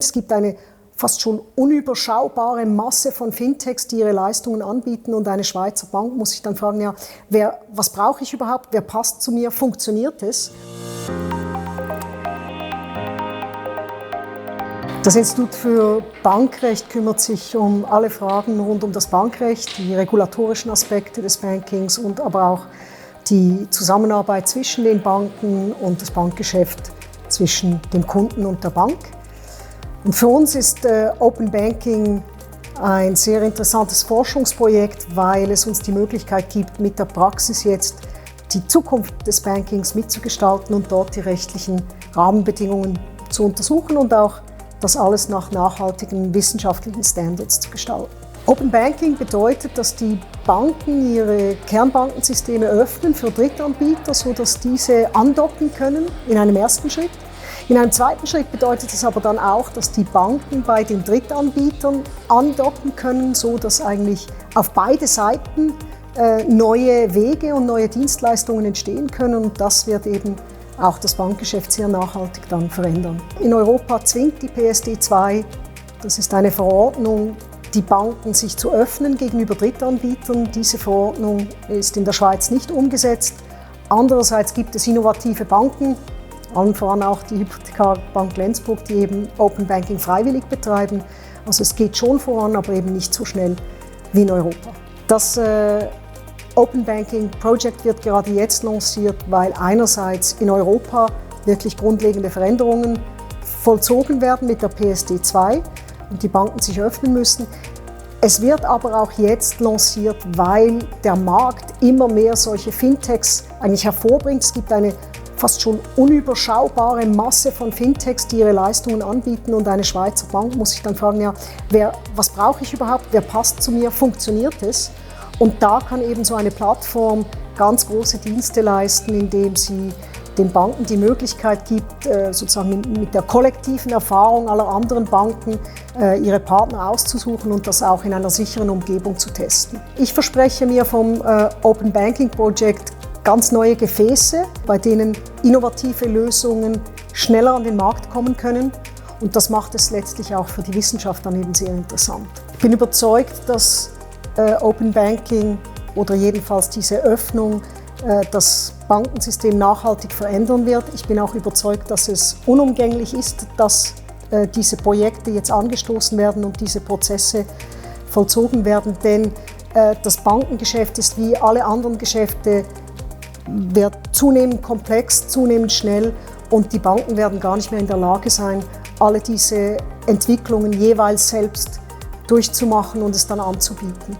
Es gibt eine fast schon unüberschaubare Masse von Fintechs, die ihre Leistungen anbieten, und eine Schweizer Bank muss sich dann fragen, ja, was brauche ich überhaupt, wer passt zu mir, funktioniert es? Das Institut für Bankrecht kümmert sich um alle Fragen rund um das Bankrecht, die regulatorischen Aspekte des Bankings und aber auch die Zusammenarbeit zwischen den Banken und das Bankgeschäft zwischen dem Kunden und der Bank. Und für uns ist Open Banking ein sehr interessantes Forschungsprojekt, weil es uns die Möglichkeit gibt, mit der Praxis jetzt die Zukunft des Bankings mitzugestalten und dort die rechtlichen Rahmenbedingungen zu untersuchen und auch das alles nach nachhaltigen wissenschaftlichen Standards zu gestalten. Open Banking bedeutet, dass die Banken ihre Kernbankensysteme öffnen für Drittanbieter, sodass diese andocken können in einem ersten Schritt. In einem zweiten Schritt bedeutet es aber dann auch, dass die Banken bei den Drittanbietern andocken können, sodass eigentlich auf beide Seiten neue Wege und neue Dienstleistungen entstehen können, und das wird eben auch das Bankgeschäft sehr nachhaltig dann verändern. In Europa zwingt die PSD2, das ist eine Verordnung, die Banken sich zu öffnen gegenüber Drittanbietern. Diese Verordnung ist in der Schweiz nicht umgesetzt. Andererseits gibt es innovative Banken, allen voran auch die Hypothekarbank Lenzburg, die eben Open Banking freiwillig betreiben. Also es geht schon voran, aber eben nicht so schnell wie in Europa. Das Open Banking Project wird gerade jetzt lanciert, weil einerseits in Europa wirklich grundlegende Veränderungen vollzogen werden mit der PSD2 und die Banken sich öffnen müssen. Es wird aber auch jetzt lanciert, weil der Markt immer mehr solche Fintechs eigentlich hervorbringt. Es gibt eine fast schon unüberschaubare Masse von Fintechs, die ihre Leistungen anbieten, und eine Schweizer Bank muss sich dann fragen, ja, was brauche ich überhaupt, wer passt zu mir, funktioniert es? Und da kann eben so eine Plattform ganz große Dienste leisten, indem sie den Banken die Möglichkeit gibt, sozusagen mit der kollektiven Erfahrung aller anderen Banken ihre Partner auszusuchen und das auch in einer sicheren Umgebung zu testen. Ich verspreche mir vom Open Banking Project ganz neue Gefäße, bei denen innovative Lösungen schneller an den Markt kommen können, und das macht es letztlich auch für die Wissenschaft dann eben sehr interessant. Ich bin überzeugt, dass Open Banking oder jedenfalls diese Öffnung das Bankensystem nachhaltig verändern wird. Ich bin auch überzeugt, dass es unumgänglich ist, dass diese Projekte jetzt angestoßen werden und diese Prozesse vollzogen werden, denn das Bankengeschäft ist wie alle anderen Geschäfte, wird zunehmend komplex, zunehmend schnell, und die Banken werden gar nicht mehr in der Lage sein, alle diese Entwicklungen jeweils selbst durchzumachen und es dann anzubieten.